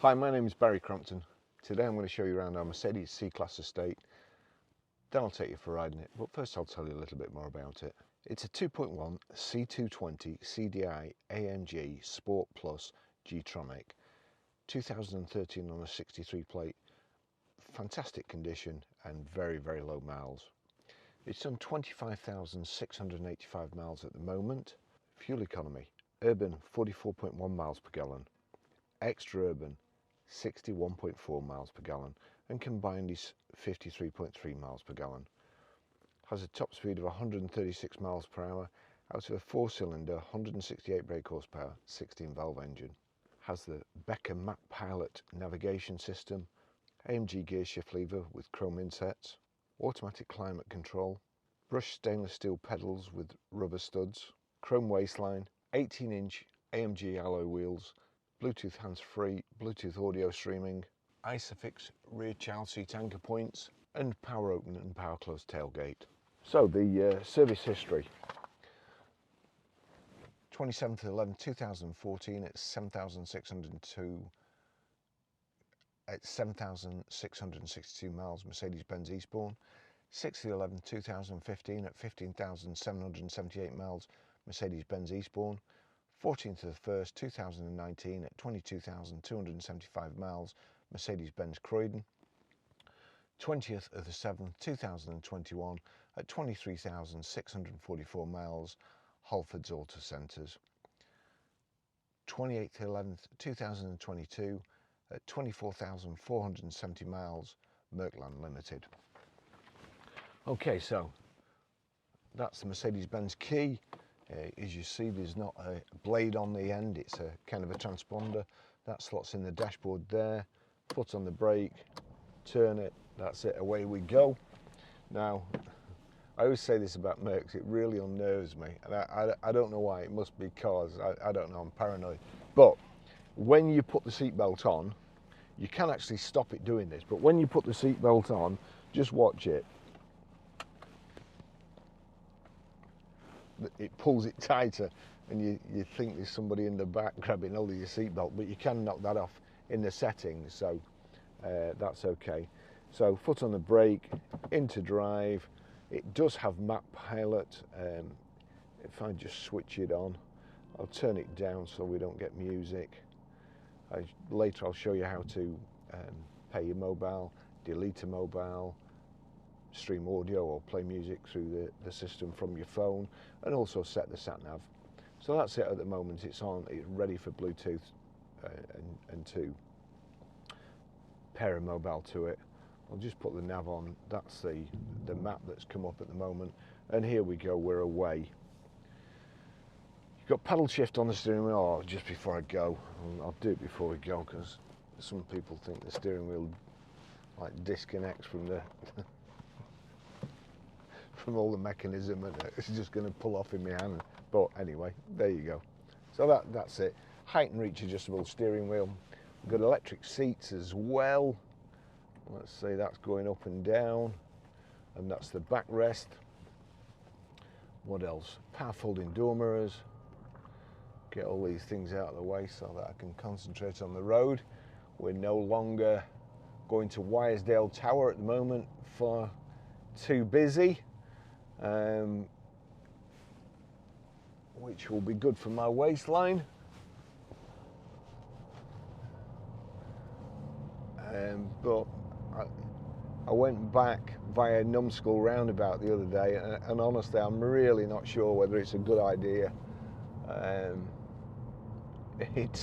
Hi, my name is Barry Crompton. Today I'm going to show you around our Mercedes C-Class estate. Then I'll take you for riding it, but first I'll tell you a little bit more about it. It's a 2.1 C220 CDI AMG Sport Plus G-Tronic, 2013 on a 63 plate, fantastic condition and very low miles. It's done 25,685 miles at the moment. Fuel economy, urban 44.1 miles per gallon, extra urban 61.4 miles per gallon, and combined is 53.3 miles per gallon. Has a top speed of 136 miles per hour out of a 4-cylinder 168 brake horsepower 16 valve engine. Has the Becker Map Pilot navigation system, AMG gear shift lever with chrome insets, automatic climate control, brushed stainless steel pedals with rubber studs, chrome waistline, 18-inch AMG alloy wheels, Bluetooth hands-free, Bluetooth audio streaming, Isofix rear child seat anchor points, and power open and power close tailgate. So the service history. 27/11/2014 at 7,662 miles, Mercedes-Benz Eastbourne. 6/11/2015 at 15,778 miles, Mercedes-Benz Eastbourne. 14/1/2019 at 22,275 miles, Mercedes-Benz Croydon. 20/7/2021 at 23,644 miles, Halfords Auto Centres. 28/11/2022 at 24,470 miles, Merkland Limited. Okay, so that's the Mercedes-Benz key. As you see, there's not a blade on the end, it's a kind of a transponder. That slots in the dashboard there. Foot on the brake, turn it, that's it, away we go. Now, I always say this about Mercs, it really unnerves me, and I don't know why. It must be cars, I don't know, I'm paranoid. But when you put the seatbelt on, you can actually stop it doing this, but when you put the seatbelt on, just watch it. It pulls it tighter, and you think there's somebody in the back grabbing hold of your seatbelt, but you can knock that off in the settings, so that's okay. So foot on the brake, into drive. It does have Map Pilot. If I just switch it on, I'll turn it down so we don't get music. Later I'll show you how to pay your mobile, delete a mobile, stream audio or play music through the system from your phone, and also set the sat nav. So that's it at the moment. It's on, it's ready for Bluetooth and to pair a mobile to it. I'll just put the nav on. That's the map that's come up at the moment, and here we go, we're away. You've got pedal shift on the steering wheel. Oh, just before I go, I'll do it before we go, because some people think the steering wheel like disconnects from the from all the mechanism, and it's just going to pull off in my hand. But anyway, there you go. So that's it. Height and reach adjustable steering wheel. We've got electric seats as well. Let's say that's going up and down, and that's the backrest. What else? Power folding door mirrors. Get all these things out of the way so that I can concentrate on the road. We're no longer going to Wyresdale Tower at the moment, far too busy. Which will be good for my waistline. But I went back via Numskull roundabout the other day, and honestly, I'm really not sure whether it's a good idea. It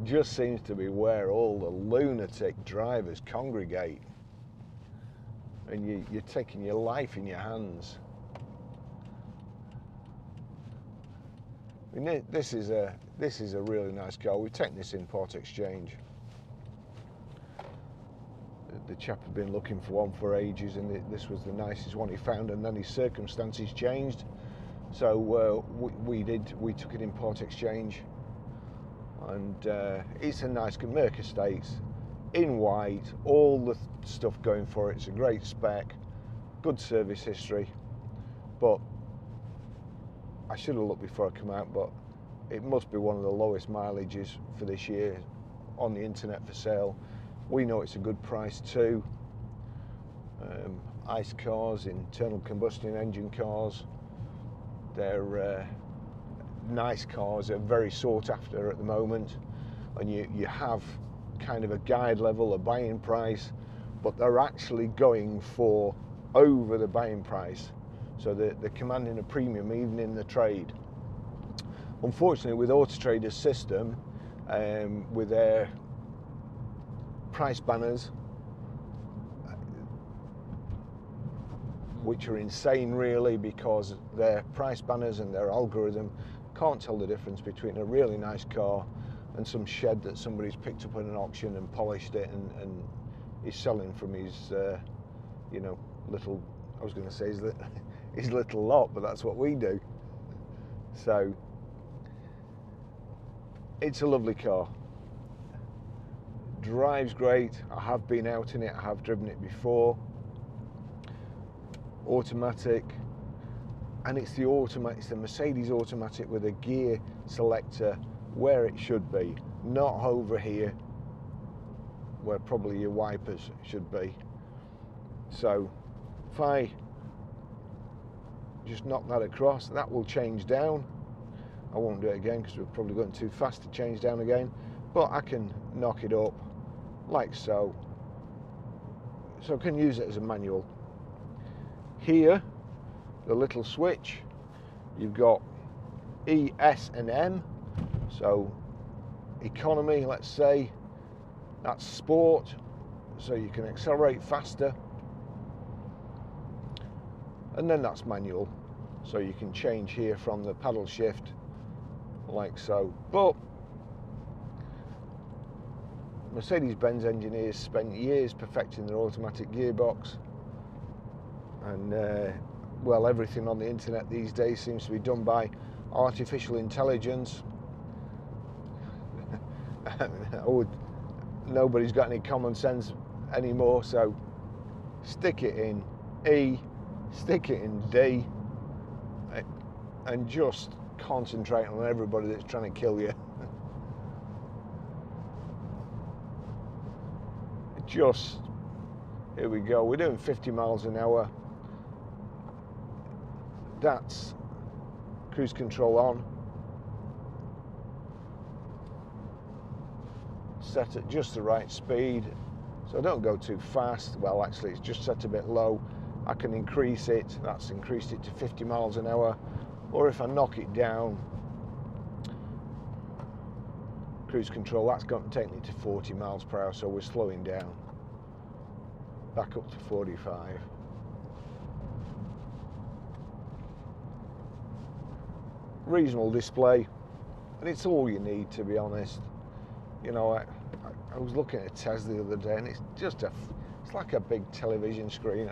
just seems to be where all the lunatic drivers congregate, and you're taking your life in your hands. I mean, this is a really nice car. We've taken this in part exchange. The chap had been looking for one for ages, and this was the nicest one he found, and then his circumstances changed, so we took it in part exchange, and it's a nice Merc Estates in white, all the stuff going for it. It's a great spec, good service history, but I should have looked before I come out, but it must be one of the lowest mileages for this year on the internet for sale. We know it's a good price too. ICE cars, internal combustion engine cars, they're nice cars, are very sought after at the moment, and you have kind of a guide level, a buying price, but they're actually going for over the buying price, so they're commanding a premium even in the trade. Unfortunately, with Auto Trader's system, with their price banners, which are insane really, because their price banners and their algorithm can't tell the difference between a really nice car and some shed that somebody's picked up at an auction and polished it and is selling from his you know, little, I was going to say his little lot, but that's what we do. So it's a lovely car, drives great. I have been out in it, I have driven it before. Automatic, and it's the Mercedes automatic with a gear selector where it should be, not over here where probably your wipers should be. So if I just knock that across, that will change down. I won't do it again because we're probably going too fast to change down again, but I can knock it up like so. So I can use it as a manual. Here, the little switch, you've got E, S and M. So economy, let's say, that's sport, so you can accelerate faster. And then that's manual, so you can change here from the paddle shift like so. But Mercedes-Benz engineers spent years perfecting their automatic gearbox, and well, everything on the internet these days seems to be done by artificial intelligence. Nobody's got any common sense anymore, so stick it in E, stick it in D, and just concentrate on everybody that's trying to kill you. Just, here we go, we're doing 50 miles an hour. That's cruise control on. Set at just the right speed, so don't go too fast. Well, actually it's just set a bit low. I can increase it, that's increased it to 50 miles an hour, or if I knock it down, cruise control, that's going to take me to 40 miles per hour, so we're slowing down. Back up to 45. Reasonable display, and it's all you need, to be honest. You know, I was looking at a Tesla the other day, and it's just it's like a big television screen.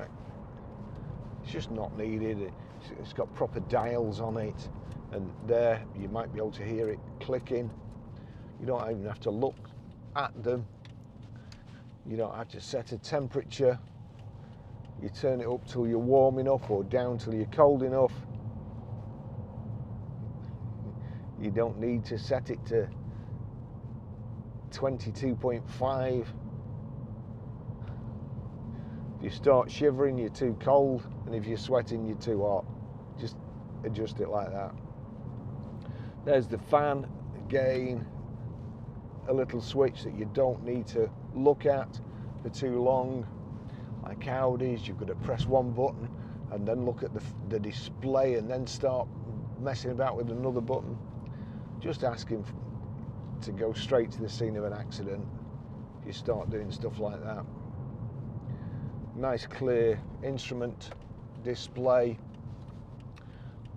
It's just not needed. It's got proper dials on it, and there you might be able to hear it clicking. You don't even have to look at them. You don't have to set a temperature. You turn it up till you're warm enough or down till you're cold enough. You don't need to set it to 22.5. If you start shivering, you're too cold, and if you're sweating, you're too hot. Just adjust it like that. There's the fan, again, a little switch that you don't need to look at for too long. Like Audis, you've got to press one button and then look at the display and then start messing about with another button. Just ask him to go straight to the scene of an accident if you start doing stuff like that. Nice clear instrument display,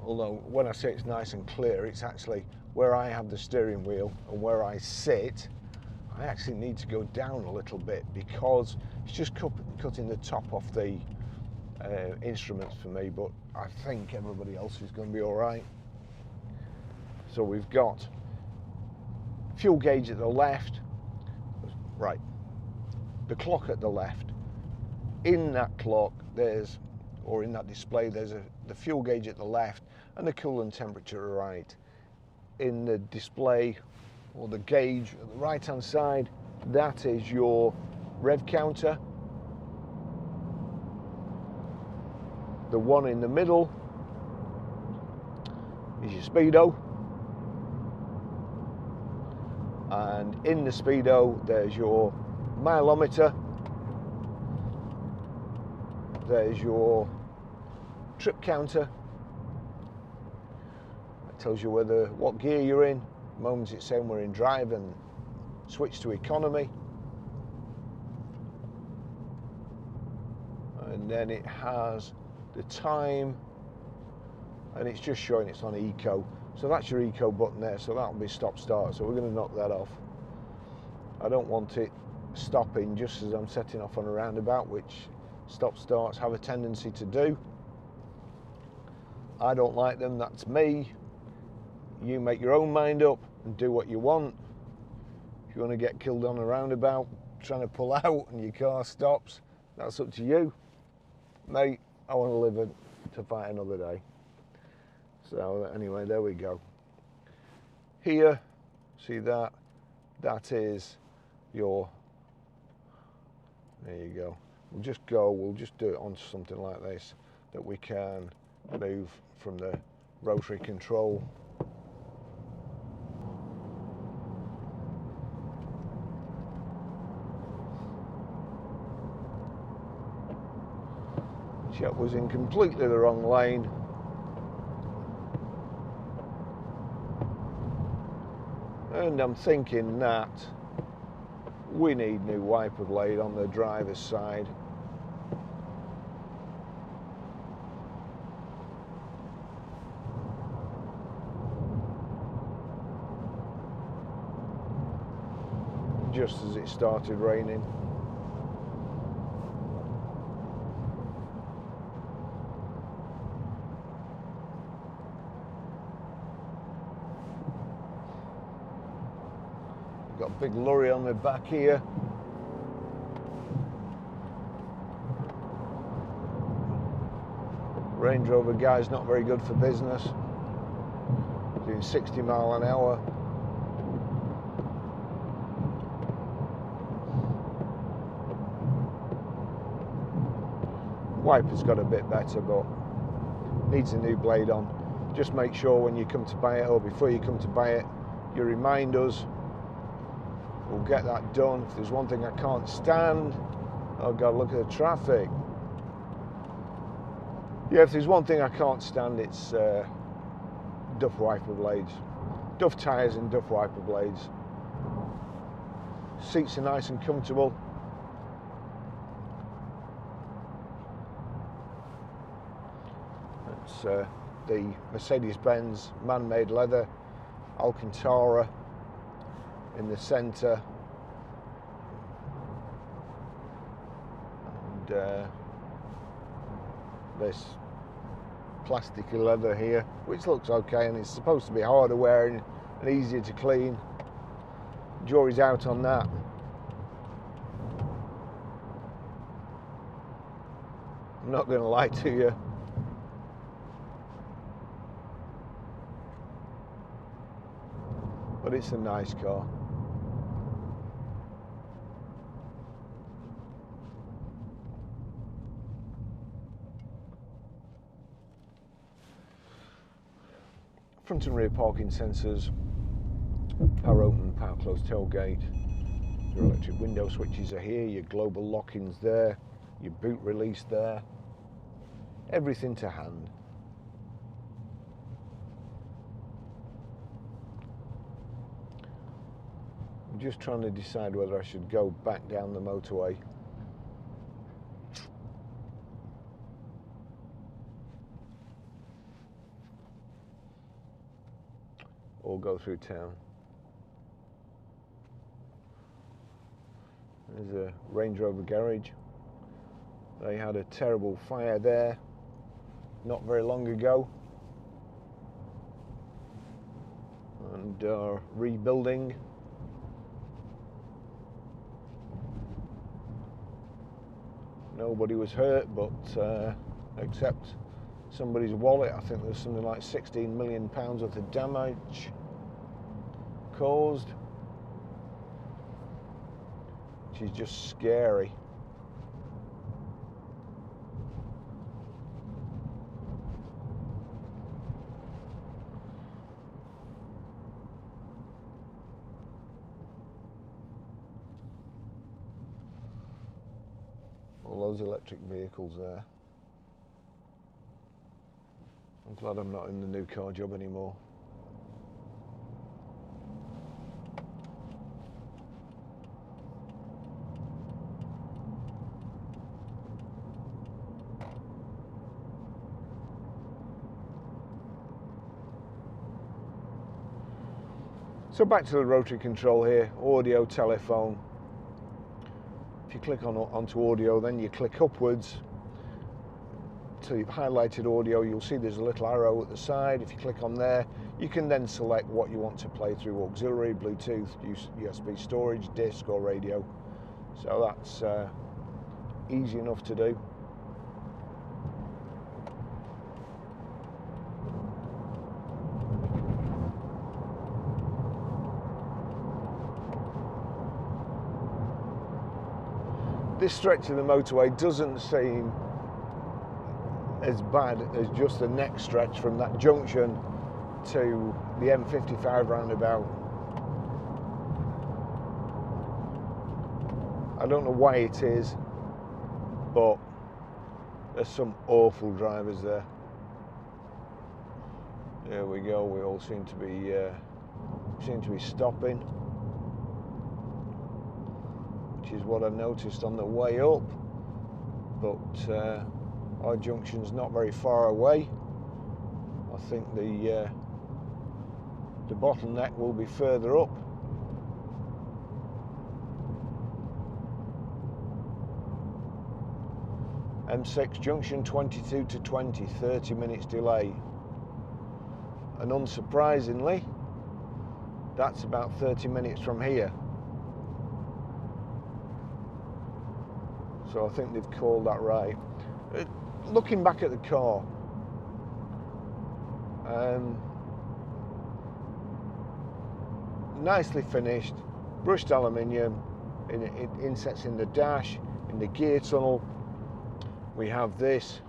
although when I say it's nice and clear, it's actually where I have the steering wheel and where I sit, I actually need to go down a little bit because it's just cutting the top off the instruments for me, but I think everybody else is going to be all right. So we've got fuel gauge at the left, right, the clock at the left. In that clock there's, or in that display, there's the fuel gauge at the left and the coolant temperature right. in the display or the gauge at the right hand side, that is your rev counter. The one in the middle is your speedo, and in the speedo there's your mileometer, there's your trip counter. It tells you what gear you're in. The moment it's saying we're in drive, and switch to economy. And then it has the time, and it's just showing it's on eco. So that's your eco button there, so that'll be stop start. So we're going to knock that off. I don't want it stopping just as I'm setting off on a roundabout, which stop starts have a tendency to do. I don't like them, that's me. You make your own mind up and do what you want. If you want to get killed on a roundabout trying to pull out and your car stops, that's up to you. Mate, I want to live to fight another day. So anyway, there we go. Here, see that? That is your, there you go. We'll just do it onto something like this that we can move from the rotary control. Chap was in completely the wrong lane. And I'm thinking that we need new wiper blade on the driver's side. Just as it started raining. Got a big lorry on the back here. Range Rover guy's not very good for business. Doing 60 mile an hour. Wiper's got a bit better, but needs a new blade on. Just make sure when you come to buy it, or before you come to buy it, you remind us. We'll get that done. If there's one thing I can't stand, oh God, look at the traffic. Yeah, if there's one thing I can't stand, it's duff wiper blades. Duff tyres and duff wiper blades. Seats are nice and comfortable. It's the Mercedes-Benz man-made leather Alcantara in the centre, and this plasticky leather here, which looks okay, and it's supposed to be harder wearing and easier to clean. Jury's out on that. I'm not going to lie to you. But it's a nice car. Front and rear parking sensors, power open, power close tailgate, your electric window switches are here, your global lock-ins there, your boot release there, everything to hand. I'm just trying to decide whether I should go back down the motorway. Or go through town. There's a Range Rover garage. They had a terrible fire there not very long ago and are rebuilding. Nobody was hurt, but except somebody's wallet. I think there's something like £16 million worth of damage. caused, which is just scary. All those electric vehicles there. I'm glad I'm not in the new car job anymore. So back to the rotary control here, audio, telephone. If you click onto audio, then you click upwards till you've highlighted audio. You'll see there's a little arrow at the side. If you click on there, you can then select what you want to play through: auxiliary, Bluetooth, USB storage, disc or radio. So that's easy enough to do. This stretch of the motorway doesn't seem as bad as just the next stretch from that junction to the M55 roundabout. I don't know why it is, but there's some awful drivers there. There we go. We all seem to be stopping, which is what I noticed on the way up, but our junction's not very far away. I think the bottleneck will be further up. M6 junction 22 to 20, 30 minutes delay. And unsurprisingly, that's about 30 minutes from here. So I think they've called that right. Looking back at the car, nicely finished, brushed aluminium, insets in the dash, in the gear tunnel. We have this.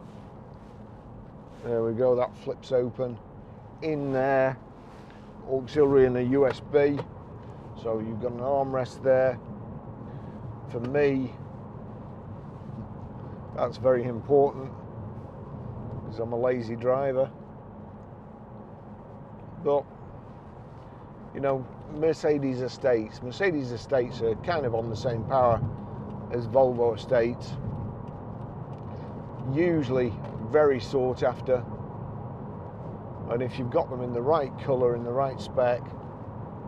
There we go, that flips open. In there, auxiliary and a USB. So you've got an armrest there. For me, that's very important because I'm a lazy driver. But, you know, Mercedes estates are kind of on the same power as Volvo estates. Usually very sought after. And if you've got them in the right colour, in the right spec,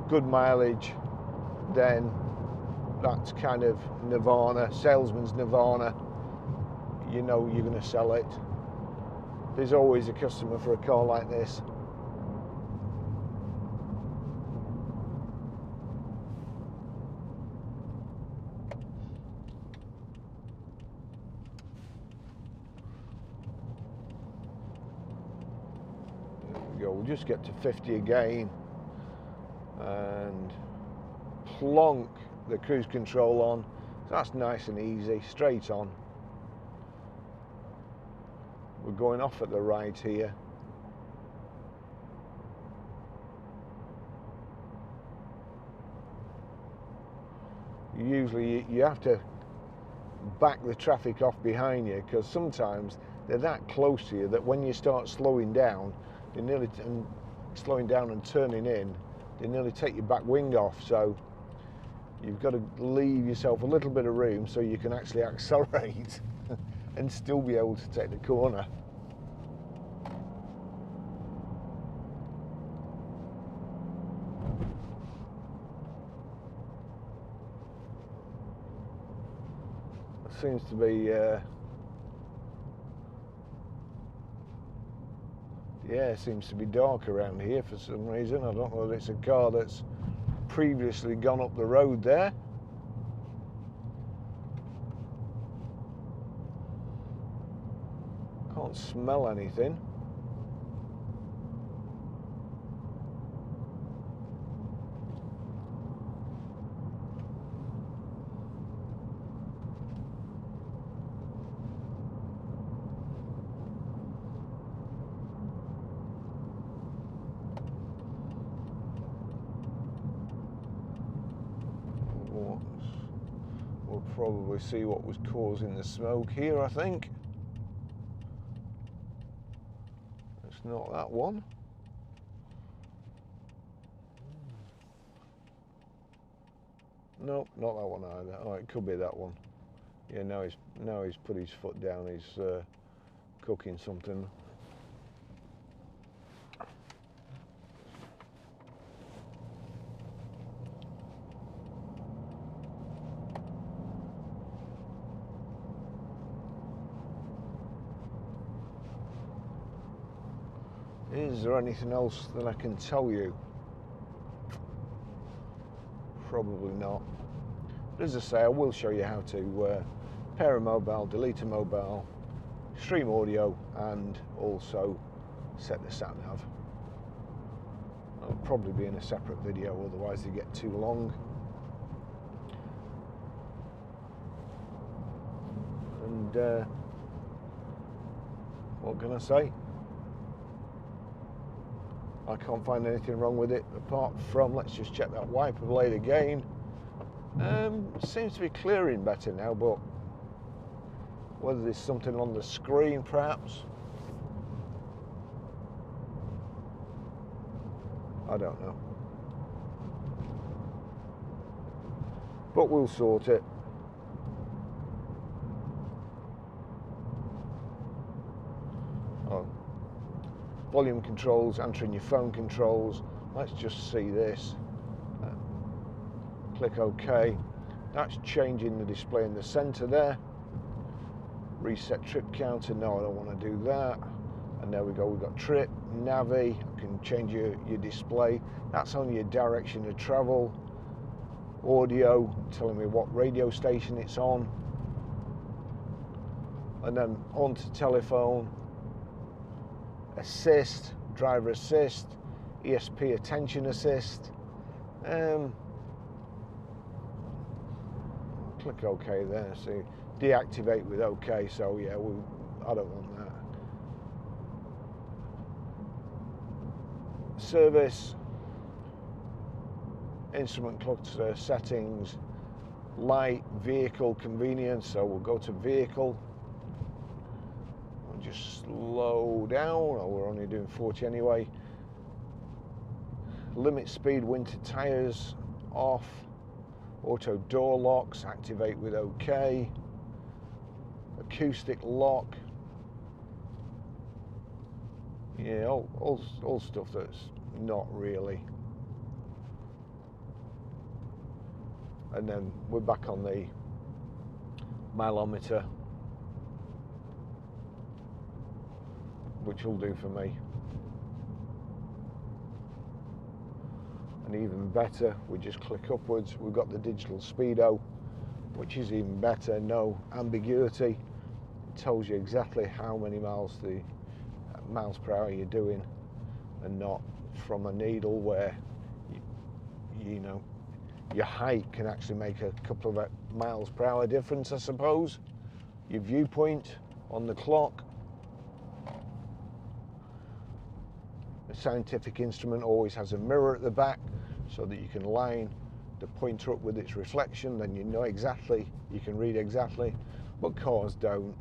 good mileage, then that's kind of nirvana, salesman's nirvana. You know you're going to sell it. There's always a customer for a car like this. There we go. We'll just get to 50 again and plonk the cruise control on. So that's nice and easy, straight on. We're going off at the right here. Usually you have to back the traffic off behind you because sometimes they're that close to you that when you start slowing down, they nearly slowing down and turning in, they nearly take your back wing off. So you've got to leave yourself a little bit of room so you can actually accelerate and still be able to take the corner. Seems to be, yeah, seems to be dark around here for some reason. I don't know whether it's a car that's previously gone up the road there. Can't smell anything. probably see what was causing the smoke here, I think. It's not that one. Nope, not that one either. Oh, it could be that one. Yeah, now he's put his foot down. He's cooking something. Is there anything else that I can tell you? Probably not. But as I say, I will show you how to pair a mobile, delete a mobile, stream audio, and also set the sat nav. I'll probably be in a separate video, otherwise they get too long. And what can I say? I can't find anything wrong with it apart from, let's just check that wiper blade again. Seems to be clearing better now, but whether there's something on the screen perhaps, I don't know. But we'll sort it. Oh. Volume controls, entering your phone controls. Let's just see this. Click OK. That's changing the display in the center there. Reset trip counter. No, I don't want to do that. And there we go. We've got trip, navi. I can change your display. That's only your direction of travel. Audio, telling me what radio station it's on. And then onto telephone. Assist, driver assist, ESP attention assist. Click OK there. See, deactivate with OK. So yeah, I don't want that. Service, instrument cluster settings, light, vehicle, convenience. So we'll go to vehicle. Just slow down, or we're only doing 40 anyway. Limit speed, winter tires off. Auto door locks, activate with OK. Acoustic lock. Yeah, all stuff that's not really. And then we're back on the mileometer, which will do for me. And even better, we just click upwards. We've got the digital speedo, which is even better. No ambiguity. It tells you exactly how many miles per hour you're doing, and not from a needle where you know your height can actually make a couple of miles per hour difference, I suppose. Your viewpoint on the clock. A scientific instrument always has a mirror at the back so that you can line the pointer up with its reflection, then you know exactly, you can read exactly, but cars don't.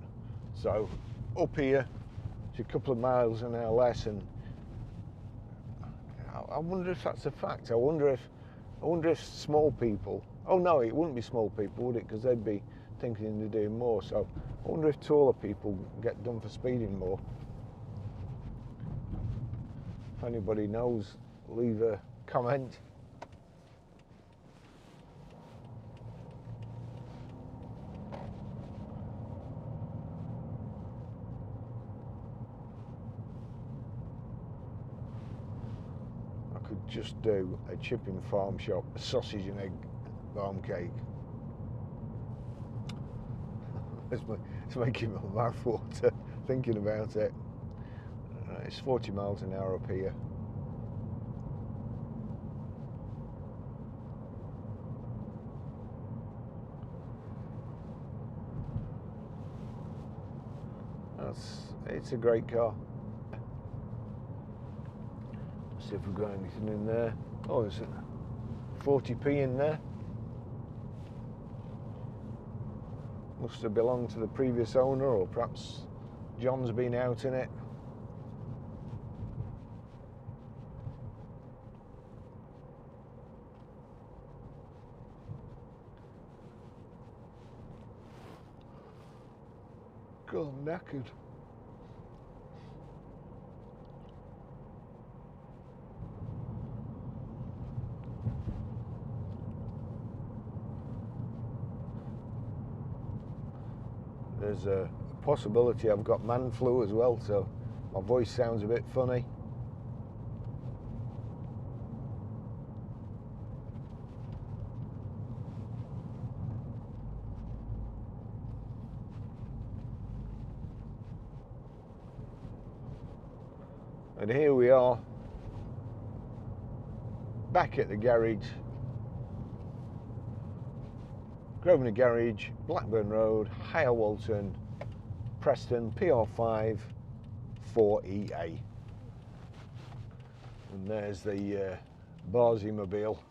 So up here, it's a couple of miles an hour less, and I wonder if that's a fact. I wonder if small people, oh no, it wouldn't be small people, would it? Because they'd be thinking they're doing more. So I wonder if taller people get done for speeding more. If anybody knows, leave a comment. I could just do a chipping farm shop, a sausage and egg farm cake. It's making my mouth water thinking about it. It's 40 miles an hour up here. It's a great car. Let's see if we've got anything in there. Oh, there's a 40p in there. Must have belonged to the previous owner, or perhaps John's been out in it. God, I'm knackered. There's a possibility I've got man flu as well, so my voice sounds a bit funny. And here we are, back at the garage, Grosvenor Garage, Blackburn Road, Higher Walton, Preston, PR5 4EA. And there's the Barzy mobile.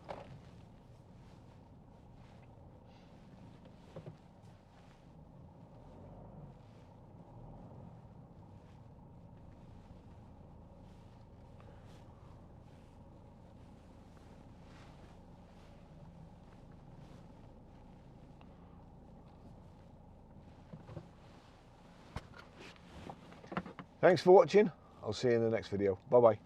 Thanks for watching. I'll see you in the next video. Bye bye.